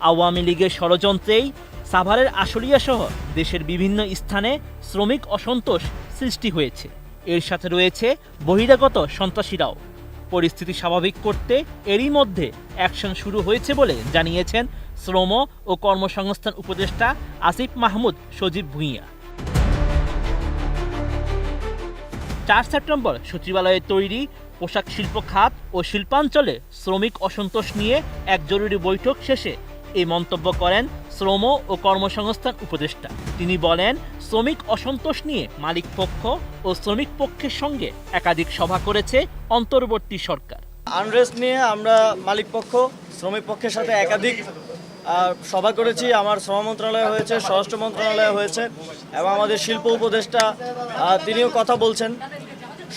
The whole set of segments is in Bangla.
আওয়ামী লীগের ষড়যন্ত্রেই সাভারের আশুলিয়াসহ দেশের বিভিন্ন স্থানে শ্রমিক অসন্তোষ সৃষ্টি হয়েছে। এর সাথে রয়েছে বহিরাগত সন্ত্রাসীরাও। পরিস্থিতি স্বাভাবিক করতে এরই মধ্যে অ্যাকশন শুরু হয়েছে বলে জানিয়েছেন শ্রম ও কর্মসংস্থান উপদেষ্টা আসিফ মাহমুদ সজীব ভুঁইয়া। 4 সেপ্টেম্বর সচিবালয়ে তৈরি পোশাক শিল্প খাত ও শিল্পাঞ্চলে শ্রমিক অসন্তোষ নিয়ে এক জরুরি বৈঠক শেষে এই মন্তব্য করেন শ্রম ও কর্মসংস্থান উপদেষ্টা। তিনি বলেন, শ্রমিক অসন্তোষ নিয়ে মালিক পক্ষ ও শ্রমিক পক্ষের সঙ্গে একাধিক সভা করেছে অন্তর্বর্তী সরকার। আনরেস্ট নিয়ে আমরা মালিক পক্ষ শ্রমিক পক্ষের সাথে একাধিক সভা করেছি। আমার শ্রম মন্ত্রণালয় হয়েছে, স্বরাষ্ট্র মন্ত্রণালয় হয়েছে এবং আমাদের শিল্প উপদেষ্টা তিনিও কথা বলছেন।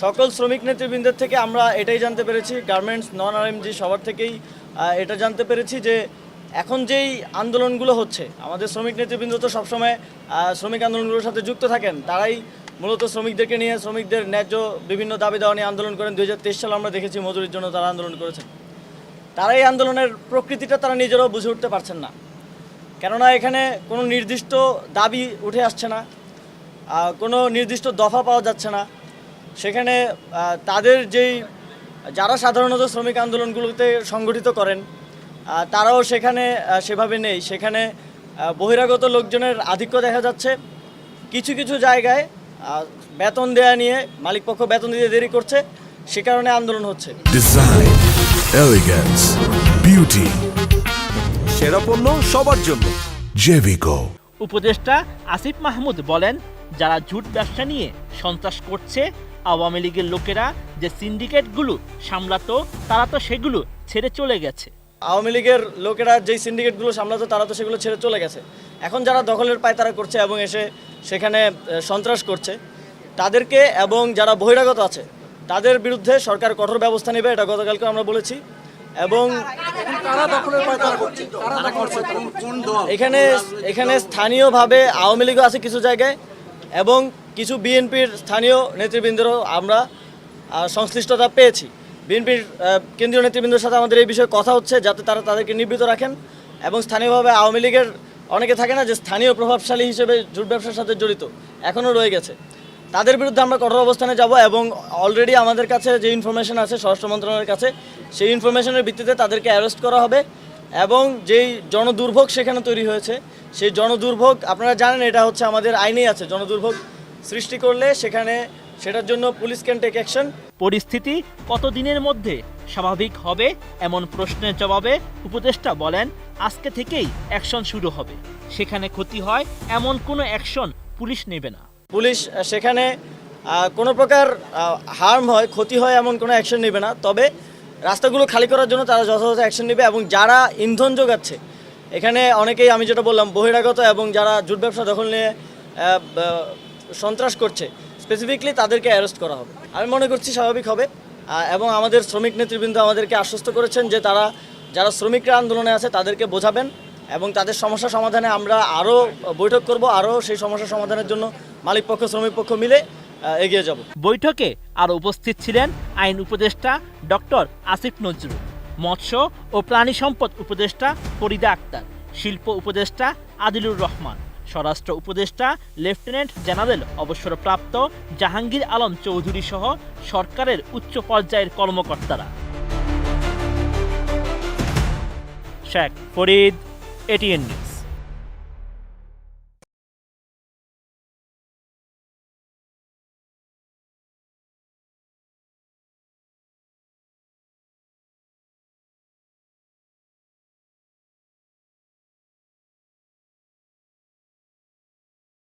সকল শ্রমিক নেতৃবৃন্দের থেকে আমরা এটাই জানতে পেরেছি, গার্মেন্টস নন আরএমজি সবার থেকেই এটা জানতে পেরেছি যে এখন যেই আন্দোলনগুলো হচ্ছে, আমাদের শ্রমিক নেতৃবৃন্দ তো সবসময় শ্রমিক আন্দোলনগুলোর সাথে যুক্ত থাকেন। তারাই মূলত শ্রমিকদেরকে নিয়ে শ্রমিকদের ন্যায্য বিভিন্ন দাবি দাওয়া নিয়ে আন্দোলন করেন। 2023 সালে আমরা দেখেছি মজুরির জন্য তারা আন্দোলন করেছেন। তারা এই আন্দোলনের প্রকৃতিটা তারা নিজেরাও বুঝে উঠতে পারছেন না, কেননা এখানে কোনো নির্দিষ্ট দাবি উঠে আসছে না, কোনো নির্দিষ্ট দফা পাওয়া যাচ্ছে না। সেখানে তাদের যারা সাধারণত শ্রমিক আন্দোলনগুলোতে সংগঠিত করেন তারাও সেখানে সেভাবে নেই। সেখানে বহিরাগত লোকজনের আধিক্য দেখা যাচ্ছে। কিছু কিছু জায়গায় বেতন দেয়া নিয়ে মালিকপক্ষ বেতন দিতে দেরি করছে, সে কারণে আন্দোলন হচ্ছে। ডিজাইন, এলিগেন্স, বিউটি, সেরা পণ্য সবার জন্য জেভিকো। উপদেষ্টা আসিফ মাহমুদ বলেন, যারা জুট ব্যবসা নিয়ে সন্ত্রাস করছে, আওয়ামী লীগের লোকেরা যে সিন্ডিকেটগুলো সামলাতো তারা তো সেগুলো ছেড়ে চলে গেছে। আওয়ামী লীগের লোকেরা যেই সিন্ডিকেটগুলো সামলাতো তারা তো সেগুলো ছেড়ে চলে গেছে। এখন যারা দখলের পায়তারা করছে এবং এসে সেখানে সন্ত্রাস করছে তাদেরকে, এবং যারা বহিরাগত আছে তাদের বিরুদ্ধে সরকার কঠোর ব্যবস্থা নেবে, এটা গতকালকে আমরা বলেছি। এবং এখানে স্থানীয়ভাবে আওয়ামী লীগও আছে কিছু জায়গায়, এবং কিছু বিএনপির স্থানীয় নেতৃবৃন্দেরও আমরা সংশ্লিষ্টতা পেয়েছি। বিএনপির কেন্দ্রীয় নেতৃবৃন্দের সাথে আমাদের এই বিষয়ে কথা হচ্ছে, যাতে তারা তাদেরকে নিবৃত রাখেন। এবং স্থানীয়ভাবে আওয়ামী লীগের অনেকে থাকে না যে স্থানীয় প্রভাবশালী হিসেবে জুট ব্যবসার সাথে জড়িত, এখনও রয়ে গেছে। তাদের বিরুদ্ধে আমরা কঠোর অবস্থানে যাব, এবং অলরেডি আমাদের কাছে যে ইনফরমেশন আছে স্বরাষ্ট্র মন্ত্রণালয়ের কাছে, সেই ইনফরমেশনের ভিত্তিতে তাদেরকে অ্যারেস্ট করা হবে। এবং যেই জনদুর্ভোগ সেখানে তৈরি হয়েছে, সেই জনদুর্ভোগ আপনারা জানেন এটা হচ্ছে আমাদের আইনেই আছে, জনদুর্ভোগ সৃষ্টি করলে সেটার জন্য পুলিশ ক্যান টেক অ্যাকশন। পরিস্থিতি কতদিনের মধ্যে স্বাভাবিক হবে এমন প্রশ্নের জবাবে উপদেষ্টা বলেন, আজকে থেকেই অ্যাকশন শুরু হবে। সেখানে ক্ষতি হয় এমন কোনো অ্যাকশন পুলিশ নেবে না। পুলিশ সেখানে কোনো প্রকার হার্ম হয়, ক্ষতি হয় এমন কোনো অ্যাকশন নেবে না। তবে রাস্তাগুলো খালি করার জন্য তারা যথাযথ অ্যাকশন নেবে। এবং যারা ইন্ধন যোগাচ্ছে, এখানে অনেকেই আমি যেটা বললাম বহিরাগত এবং যারা জুট ব্যবসা দখল নিয়ে সন্ত্রাস করছে, স্পেসিফিকলি তাদেরকে অ্যারেস্ট করা হবে। আমি মনে করছি স্বাভাবিক হবে। এবং আমাদের শ্রমিক নেতৃবৃন্দ আমাদেরকে আশ্বস্ত করেছেন যে যারা শ্রমিকরা আন্দোলনে আছে তাদেরকে বোঝাবেন, এবং তাদের সমস্যা সমাধানে আমরা আরও বৈঠক করব, আরও সেই সমস্যা সমাধানের জন্য মালিক পক্ষ শ্রমিক পক্ষ মিলে এগিয়ে যাব। বৈঠকে আরও উপস্থিত ছিলেন আইন উপদেষ্টা ডক্টর আসিফ নজরুল, মৎস্য ও প্রাণী সম্পদ উপদেষ্টা ফরিদা আক্তার, শিল্প উপদেষ্টা আদিলুর রহমান, স্বরাষ্ট্র উপদেষ্টা লেফটেন্যান্ট জেনারেল অবসরপ্রাপ্ত জাহাঙ্গীর আলম চৌধুরী সহ সরকারের উচ্চ পর্যায়ের কর্মকর্তারা। Sheikh Farid, ATN news.